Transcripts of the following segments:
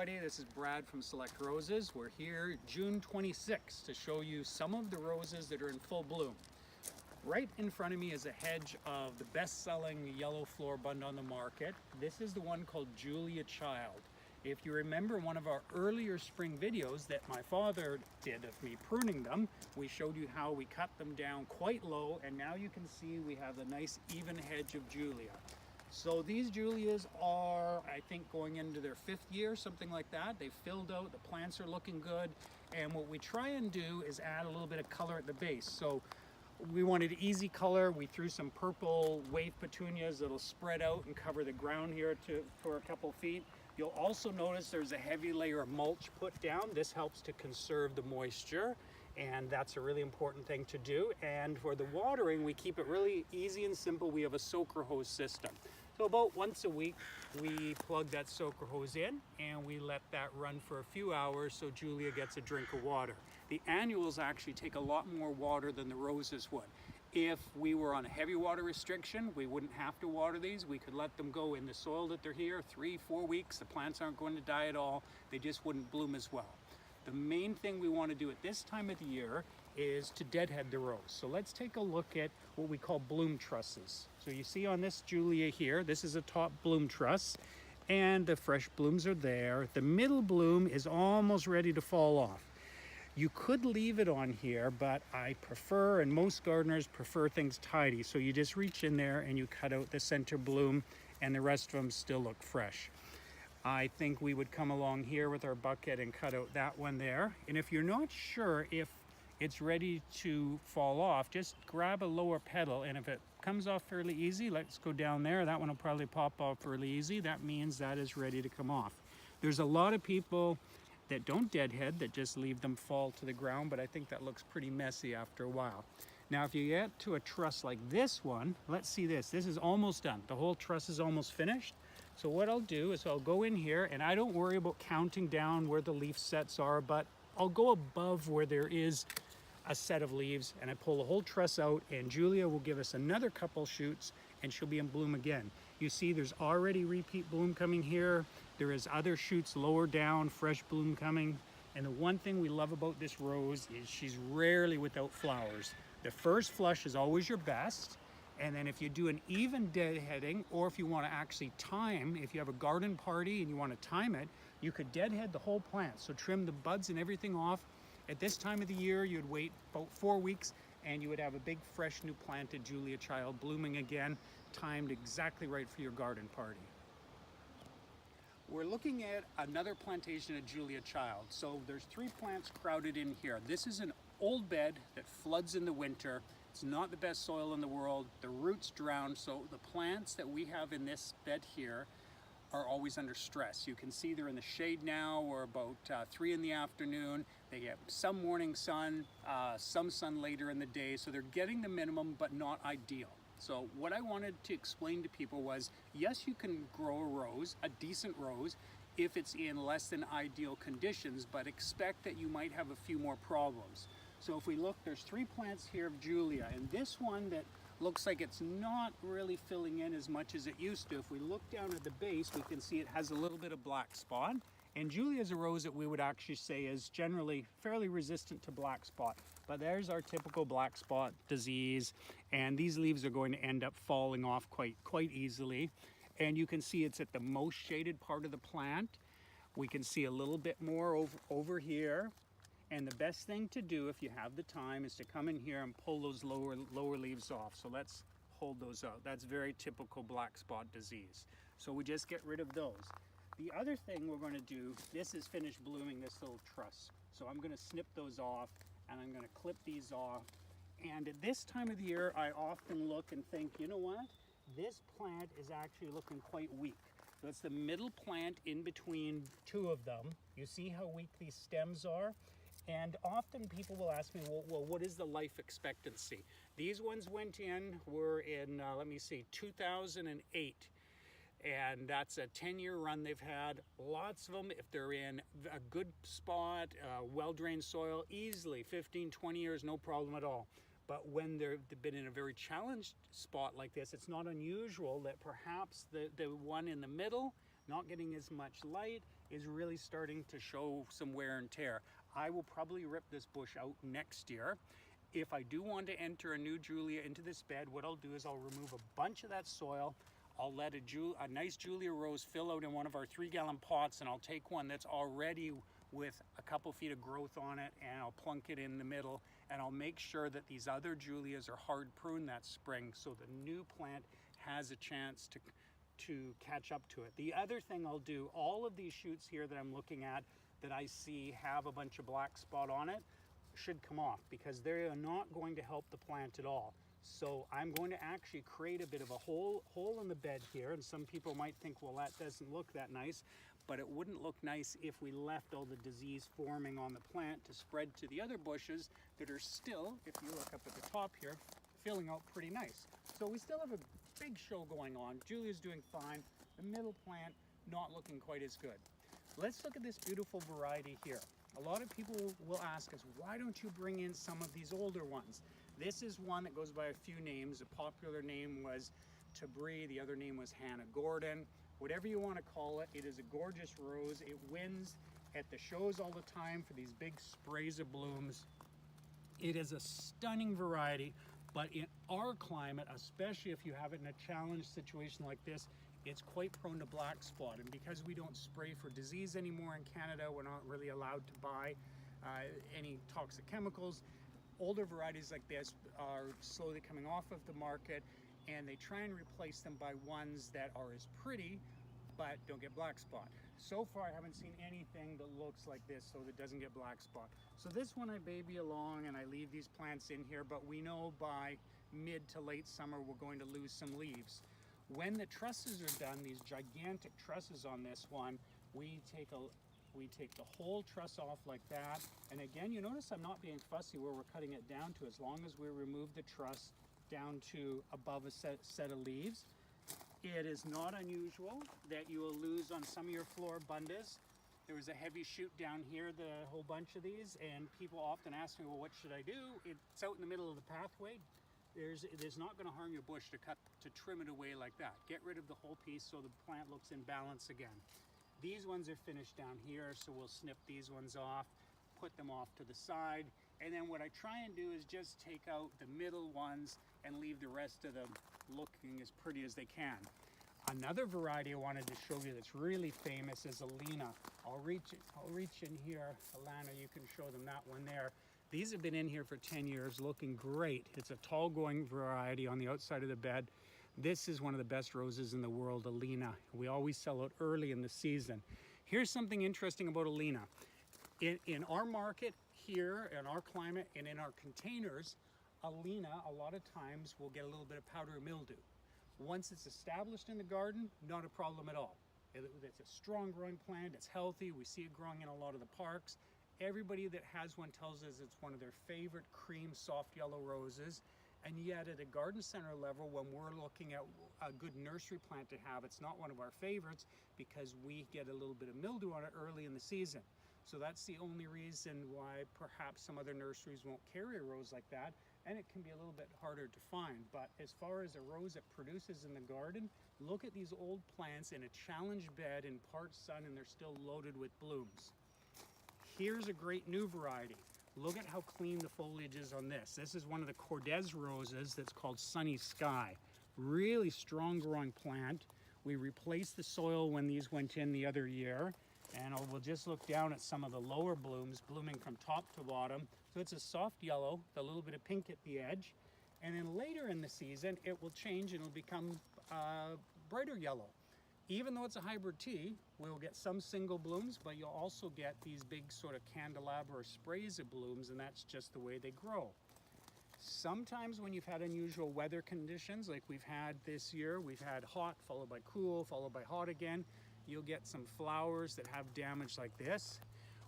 everybody, this is Brad from Select Roses. We're here June 26th to show you some of the roses that are in full bloom. Right in front of me is a hedge of the best-selling yellow floribund on the market. This is the one called Julia Child. If you remember one of our earlier spring videos that my father did of me pruning them, we showed you how we cut them down quite low, and now you can see we have the nice even hedge of Julia. So these Julias are, I think, going into their 5th year, something like that. They've filled out, the plants are looking good, and what we try and do is add a little bit of color at the base. So we wanted easy color. We threw some purple wave petunias that'll spread out and cover the ground here for a couple feet. You'll also notice there's a heavy layer of mulch put down. This helps to conserve the moisture, and that's a really important thing to do. And for the watering, we keep it really easy and simple. We have a soaker hose system. So about once a week, we plug that soaker hose in and we let that run for a few hours so Julia gets a drink of water. The annuals actually take a lot more water than the roses would. If we were on a heavy water restriction, we wouldn't have to water these. We could let them go in the soil that they're here 3-4 weeks. The plants aren't going to die at all. They just wouldn't bloom as well. The main thing we want to do at this time of the year is to deadhead the rose. So let's take a look at what we call bloom trusses. So you see on this Julia here, this is a top bloom truss, and the fresh blooms are there. The middle bloom is almost ready to fall off. You could leave it on here, but I prefer, and most gardeners prefer, things tidy. So you just reach in there and you cut out the center bloom, and the rest of them still look fresh. I think we would come along here with our bucket and cut out that one there. And if you're not sure if it's ready to fall off, just grab a lower petal, and if it comes off fairly easy, let's go down there. That one will probably pop off fairly easy. That means that is ready to come off. There's a lot of people that don't deadhead, that just leave them fall to the ground, but I think that looks pretty messy after a while. Now, if you get to a truss like this one, let's see this. This is almost done. The whole truss is almost finished. So what I'll do is I'll go in here, and I don't worry about counting down where the leaf sets are, but I'll go above where there is a set of leaves, and I pull the whole truss out, and Julia will give us another couple shoots, and she'll be in bloom again. You see there's already repeat bloom coming here. There is other shoots lower down, fresh bloom coming. And the one thing we love about this rose is she's rarely without flowers. The first flush is always your best. And then if you do an even deadheading, or if you want to actually time, if you have a garden party and you want to time it, you could deadhead the whole plant. So trim the buds and everything off. At this time of the year, you'd wait about 4 weeks and you would have a big, fresh, new planted Julia Child blooming again, timed exactly right for your garden party. We're looking at another plantation of Julia Child. So there's 3 plants crowded in here. This is an old bed that floods in the winter. It's not the best soil in the world. The roots drown, so the plants that we have in this bed here are always under stress. You can see they're in the shade now. We're about 3 in the afternoon. They get some morning sun, some sun later in the day, so they're getting the minimum, but not ideal. So what I wanted to explain to people was, yes, you can grow a rose, a decent rose, if it's in less than ideal conditions, but expect that you might have a few more problems. So if we look, there's 3 plants here of Julia, and this one that looks like it's not really filling in as much as it used to. If we look down at the base, we can see it has a little bit of black spot. And Julia is a rose that we would actually say is generally fairly resistant to black spot. But there's our typical black spot disease, and these leaves are going to end up falling off quite easily. And you can see it's at the most shaded part of the plant. We can see a little bit more over here. And the best thing to do if you have the time is to come in here and pull those lower leaves off. So let's hold those out. That's very typical black spot disease. So we just get rid of those. The other thing we're going to do, this is finished blooming, this little truss. So I'm going to snip those off, and I'm going to clip these off. And at this time of the year, I often look and think, you know what? This plant is actually looking quite weak. So it's the middle plant in between 2 of them. You see how weak these stems are? And often people will ask me, well, what is the life expectancy? These ones were in, let me see, 2008. And that's a 10-year run they've had. Lots of them, if they're in a good spot, well-drained soil, easily 15, 20 years, no problem at all. But when they've been in a very challenged spot like this, it's not unusual that perhaps the one in the middle, not getting as much light, is really starting to show some wear and tear. I will probably rip this bush out next year. If I do want to enter a new Julia into this bed, what I'll do is I'll remove a bunch of that soil. I'll let a nice Julia rose fill out in one of our 3-gallon pots, and I'll take one that's already with a couple feet of growth on it, and I'll plunk it in the middle, and I'll make sure that these other Julias are hard pruned that spring so the new plant has a chance to catch up to it. The other thing I'll do, all of these shoots here that I'm looking at that I see have a bunch of black spot on it should come off, because they are not going to help the plant at all. So I'm going to actually create a bit of a hole in the bed here, and some people might think, well, that doesn't look that nice, but it wouldn't look nice if we left all the disease forming on the plant to spread to the other bushes that are still, if you look up at the top here, filling out pretty nice. So we still have a big show going on. Julia's doing fine. The middle plant not looking quite as good. Let's look at this beautiful variety here. A lot of people will ask us, why don't you bring in some of these older ones? This is one that goes by a few names. A popular name was Tabri, the other name was Hannah Gordon. Whatever you want to call it, it is a gorgeous rose. It wins at the shows all the time for these big sprays of blooms. It is a stunning variety, but in our climate, especially if you have it in a challenged situation like this, it's quite prone to black spot. And because we don't spray for disease anymore in Canada, we're not really allowed to buy any toxic chemicals. Older varieties like this are slowly coming off of the market, and they try and replace them by ones that are as pretty but don't get black spot. So far I haven't seen anything that looks like this so that doesn't get black spot. So this one I baby along and I leave these plants in here, but we know by mid to late summer we're going to lose some leaves. When the trusses are done, these gigantic trusses on this one, we take the whole truss off like that. And again, you notice I'm not being fussy where we're cutting it down to, as long as we remove the truss down to above a set of leaves. It is not unusual that you will lose on some of your floribundas. There was a heavy shoot down here, a whole bunch of these, and people often ask me, well, what should I do? It's out in the middle of the pathway. It is not going to harm your bush to trim it away like that. Get rid of the whole piece so the plant looks in balance again. These ones are finished down here, so we'll snip these ones off, put them off to the side, and then what I try and do is just take out the middle ones and leave the rest of them looking as pretty as they can. Another variety I wanted to show you that's really famous is Alina. I'll reach in here. Alana, you can show them that one there. These have been in here for 10 years, looking great. It's a tall growing variety on the outside of the bed. This is one of the best roses in the world, Alina. We always sell it early in the season. Here's something interesting about Alina. In our market here, in our climate, and in our containers, Alina a lot of times will get a little bit of powdery mildew. Once it's established in the garden, not a problem at all. It's a strong growing plant, it's healthy, we see it growing in a lot of the parks. Everybody that has one tells us it's one of their favorite cream soft yellow roses. And yet at a garden center level, when we're looking at a good nursery plant to have, it's not one of our favorites because we get a little bit of mildew on it early in the season. So that's the only reason why perhaps some other nurseries won't carry a rose like that, and it can be a little bit harder to find. But as far as a rose that produces in the garden, look at these old plants in a challenged bed in part sun, and they're still loaded with blooms. Here's a great new variety. Look at how clean the foliage is on this. This is one of the Cortez roses that's called Sunny Sky. Really strong growing plant. We replaced the soil when these went in the other year. And we'll just look down at some of the lower blooms blooming from top to bottom. So it's a soft yellow, with a little bit of pink at the edge. And then later in the season, it will change and it'll become brighter yellow. Even though it's a hybrid tea, we'll get some single blooms, but you'll also get these big sort of candelabra or sprays of blooms, and that's just the way they grow. Sometimes when you've had unusual weather conditions, like we've had this year, we've had hot, followed by cool, followed by hot again, you'll get some flowers that have damage like this.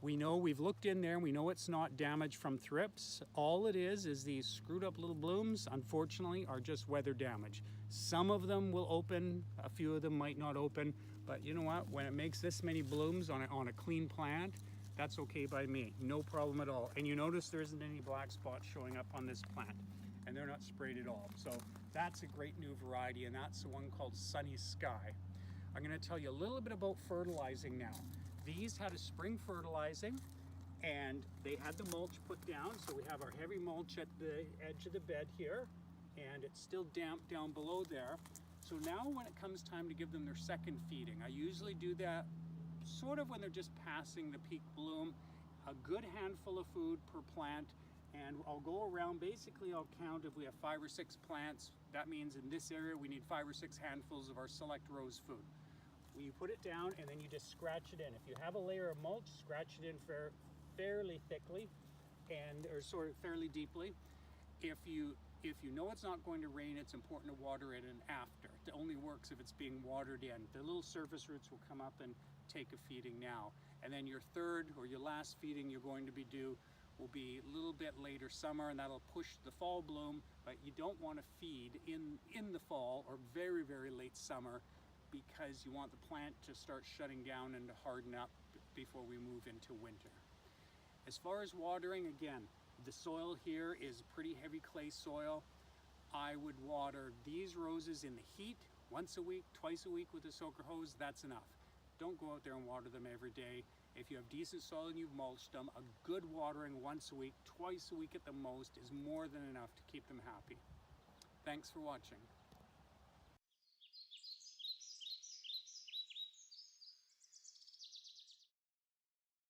We know, we've looked in there, and we know it's not damage from thrips. All it is these screwed up little blooms, unfortunately, are just weather damage. Some of them will open, a few of them might not open, but you know what? When it makes this many blooms on a clean plant, that's okay by me, no problem at all. And you notice there isn't any black spots showing up on this plant, and they're not sprayed at all. So that's a great new variety, and that's the one called Sunny Sky. I'm gonna tell you a little bit about fertilizing now. These had a spring fertilizing, and they had the mulch put down. So we have our heavy mulch at the edge of the bed here, and it's still damp down below there. So now when it comes time to give them their second feeding, I usually do that sort of when they're just passing the peak bloom, a good handful of food per plant, and I'll go around, basically I'll count if we have 5 or 6 plants, that means in this area we need 5 or 6 handfuls of our Select Rose food. You put it down and then you just scratch it in. If you have a layer of mulch, scratch it in fairly thickly or sort of fairly deeply. If you know it's not going to rain, it's important to water it in after. It only works if it's being watered in. The little surface roots will come up and take a feeding now. And then your third or your last feeding you're going to be due will be a little bit later summer, and that'll push the fall bloom, but you don't want to feed in the fall or very, very late summer, because you want the plant to start shutting down and to harden up before we move into winter. As far as watering, again, the soil here is pretty heavy clay soil. I would water these roses in the heat once a week, twice a week with a soaker hose. That's enough. Don't go out there and water them every day. If you have decent soil and you've mulched them, a good watering once a week, twice a week at the most, is more than enough to keep them happy. Thanks for watching.